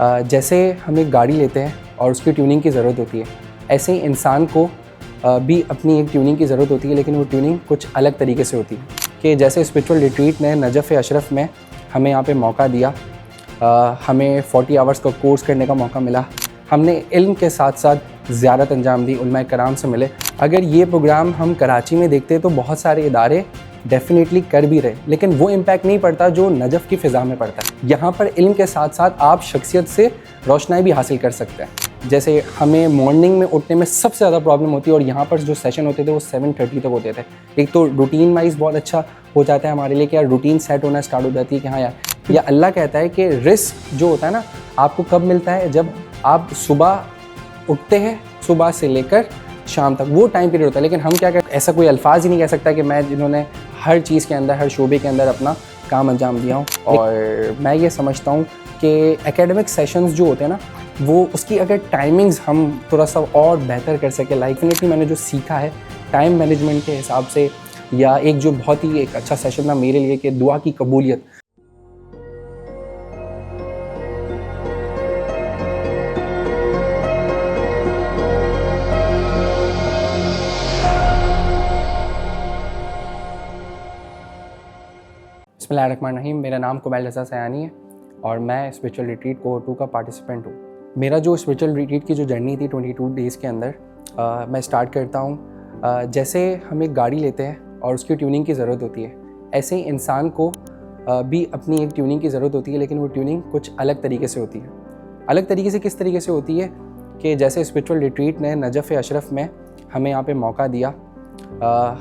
जैसे हम एक गाड़ी लेते हैं और उसकी ट्यूनिंग की ज़रूरत होती है, ऐसे ही इंसान को भी अपनी एक ट्यूनिंग की ज़रूरत होती है, लेकिन वो ट्यूनिंग कुछ अलग तरीके से होती है। कि जैसे स्पिरिचुअल रिट्रीट ने नजफ़ अशरफ में हमें यहाँ पे मौका दिया, हमें 40 आवर्स का कोर्स करने का मौका मिला, हमने इल्म के साथ साथ ज़ियारत अंजाम दी, उलमाए कराम से मिले। अगर ये प्रोग्राम हम कराची में देखते तो बहुत सारे इदारे डेफिनेटली कर भी रहे, लेकिन वो इम्पैक्ट नहीं पड़ता जो नजफ़ की फ़िज़ा में पड़ता है। यहाँ पर इल्म के साथ साथ आप शख्सियत से रोशनाई भी हासिल कर सकते हैं। जैसे हमें मॉर्निंग में उठने में सबसे ज़्यादा प्रॉब्लम होती है, और यहाँ पर जो सेशन होते थे वो 7:30 तक होते थे। एक तो रूटीन वाइज बहुत अच्छा हो जाता है हमारे लिए कि यार रूटीन सेट होना स्टार्ट हो जाती है कि हाँ यार, या अल्लाह कहता है कि रिस्क जो होता है ना आपको कब मिलता है, जब आप सुबह उठते हैं, सुबह से लेकर शाम तक वो टाइम पीरियड होता है। लेकिन हम क्या कहते हैं, ऐसा कोई अल्फाज ही नहीं कह सकता कि मैं जिन्होंने हर चीज़ के अंदर, हर शोबे के अंदर अपना काम अंजाम दिया हूँ। और मैं ये समझता हूँ कि एकेडमिक सेशंस जो होते हैं ना, वो उसकी अगर टाइमिंग्स हम थोड़ा सा और बेहतर कर सके, लाइक डेफिनेटली मैंने जो सीखा है टाइम मैनेजमेंट के हिसाब से, या एक जो बहुत ही एक अच्छा सेशन था मेरे लिए कि दुआ की कबूलियत। बिस्मिल्लाहिर्रहमानिर्रहीम। मेरा नाम कुमैल रज़ा सयानी है और मैं स्पिरिचुअल रिट्रीट कोहॉर्ट 2 का पार्टिसिपेंट हूँ। मेरा जो स्पिरिचुअल रिट्रीट की जो जर्नी थी 22 डेज़ के अंदर, मैं स्टार्ट करता हूँ जैसे हम एक गाड़ी लेते हैं और उसकी ट्यूनिंग की ज़रूरत होती है, ऐसे ही इंसान को भी अपनी एक ट्यूनिंग की ज़रूरत होती है, लेकिन वो ट्यूनिंग कुछ अलग तरीके से होती है। अलग तरीके से किस तरीके से होती है कि जैसे स्पिरिचुअल रिट्रीट ने नजफ़ अशरफ में हमें यहाँ पे मौका दिया,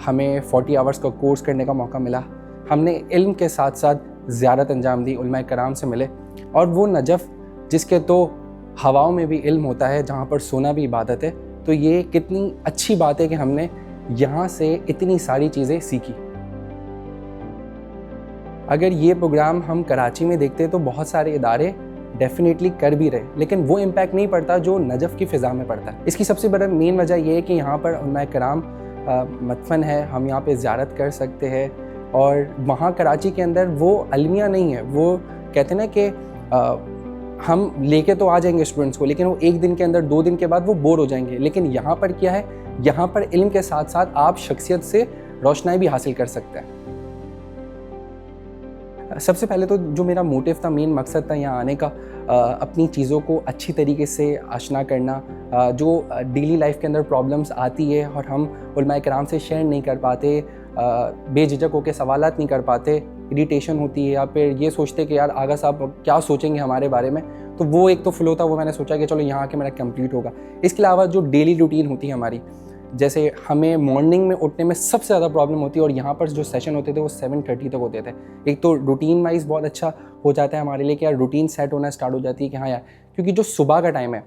हमें 40 आवर्स का कोर्स करने का मौका मिला, हमने इल्म के साथ साथ ज़ियारत अंजाम दी, उलमाए कराम से मिले। और वो नजफ़ जिसके तो हवाओं में भी इल्म होता है, जहाँ पर सोना भी इबादत है, तो ये कितनी अच्छी बात है कि हमने यहाँ से इतनी सारी चीज़ें सीखी। अगर ये प्रोग्राम हम कराची में देखते तो बहुत सारे इदारे डेफिनेटली कर भी रहे, लेकिन वो इम्पैक्ट नहीं पड़ता जो नजफ़ की फ़िज़ा में पड़ता है। इसकी सबसे बड़ा मेन वजह ये है कि यहाँ पर उलमाए कराम मदफन है, हम यहाँ पे ज़ियारत कर सकते हैं। और वहाँ कराची के अंदर वो अलमिया नहीं है, वो कहते हैं ना कि हम लेके तो आ जाएंगे स्टूडेंट्स को, लेकिन वो एक दिन के अंदर 2 दिन के बाद वो बोर हो जाएंगे। लेकिन यहाँ पर क्या है, यहाँ पर इल्म के साथ साथ आप शख्सियत से रोशनाई भी हासिल कर सकते हैं। सबसे पहले तो जो मेरा मोटिव था, मेन मकसद था यहाँ आने का, अपनी चीज़ों को अच्छी तरीके से आशना करना, जो डेली लाइफ के अंदर प्रॉब्लम्स आती है और हम उलमाए कराम से शेयर नहीं कर पाते, बेझिझक होकर सवालात नहीं कर पाते, इरिटेशन होती है, या फिर ये सोचते कि यार आगा साहब क्या सोचेंगे हमारे बारे में, तो वो एक तो फ्लो था, वो मैंने सोचा कि चलो यहाँ आके मेरा कंप्लीट होगा। इसके अलावा जो डेली रूटीन होती है हमारी, जैसे हमें मॉर्निंग में उठने में सबसे ज़्यादा प्रॉब्लम होती है, और यहाँ पर जो सेशन होते थे वो 7:30 तक होते थे। एक तो रूटीन वाइज बहुत अच्छा हो जाता है हमारे लिए कि यार रूटीन सेट होना स्टार्ट हो जाती है कि हाँ यार, क्योंकि जो सुबह का टाइम है,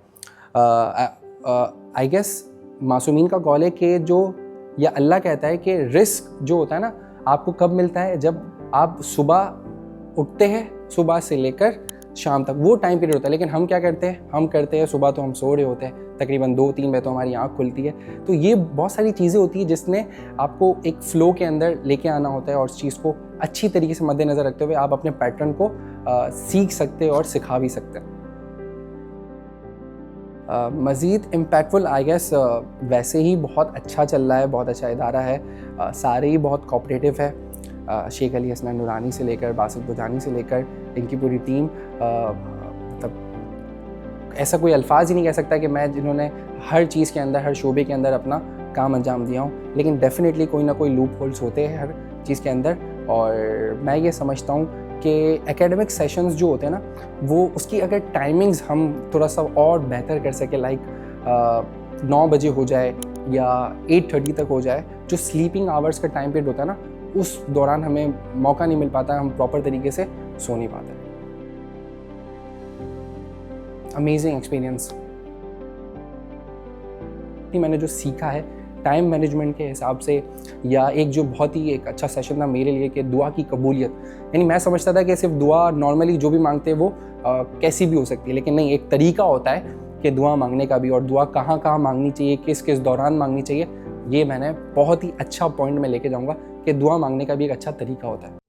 आई गेस मासूमीन का कॉल है कि जो, या अल्लाह कहता है कि रिस्क जो होता है ना आपको कब मिलता है, जब आप सुबह उठते हैं, सुबह से लेकर शाम तक वो टाइम पीरियड होता है। लेकिन हम क्या करते हैं, हम करते हैं सुबह तो हम सो रहे होते हैं, तकरीबन 2-3 बजे तो हमारी आँख खुलती है। तो ये बहुत सारी चीज़ें होती है जिसने आपको एक फ़्लो के अंदर लेके आना होता है, और उस चीज़ को अच्छी तरीके से मद्देनज़र रखते हुए आप अपने पैटर्न को सीख सकते हैं और सिखा भी सकते हैं। मज़ीद इम्पैक्टफुल आई गेस वैसे ही बहुत अच्छा चल रहा है, बहुत अच्छा इदारा है, सारे ही बहुत कोऑपरेटिव है। शेख अली हसनैन नूरानी से लेकर बासित बुधानी से लेकर इनकी पूरी टीम, मतलब ऐसा कोई अल्फाज ही नहीं कह सकता कि मैं जिन्होंने हर चीज़ के अंदर, हर शोबे के अंदर अपना काम अंजाम दिया हूँ, लेकिन डेफिनेटली कोई ना कोई लूप होल्स होते हैं हर चीज़ के अंदर। और मैं ये समझता हूँ कि एकेडमिक सेशंस जो होते हैं ना, वो उसकी अगर टाइमिंग्स हम थोड़ा सा और बेहतर कर सके, लाइक 9 बजे हो जाए या 8:30 तक हो जाए, जो स्लीपिंग आवर्स का टाइम पीरियड होता है ना, उस दौरान हमें मौका नहीं मिल पाता, हम प्रॉपर तरीके से सो नहीं पाते। Amazing experience. मैंने जो सीखा है टाइम मैनेजमेंट के हिसाब से, या एक जो बहुत ही एक अच्छा सेशन था मेरे लिए कि दुआ की कबूलियत। यानी मैं समझता था कि सिर्फ दुआ नॉर्मली जो भी मांगते हैं वो कैसी भी हो सकती है, लेकिन नहीं, एक तरीका होता है कि दुआ मांगने का भी, और दुआ कहाँ कहाँ मांगनी चाहिए, किस किस दौरान मांगनी चाहिए। ये मैंने बहुत ही अच्छा पॉइंट में लेके जाऊँगा कि दुआ मांगने का भी एक अच्छा तरीका होता है।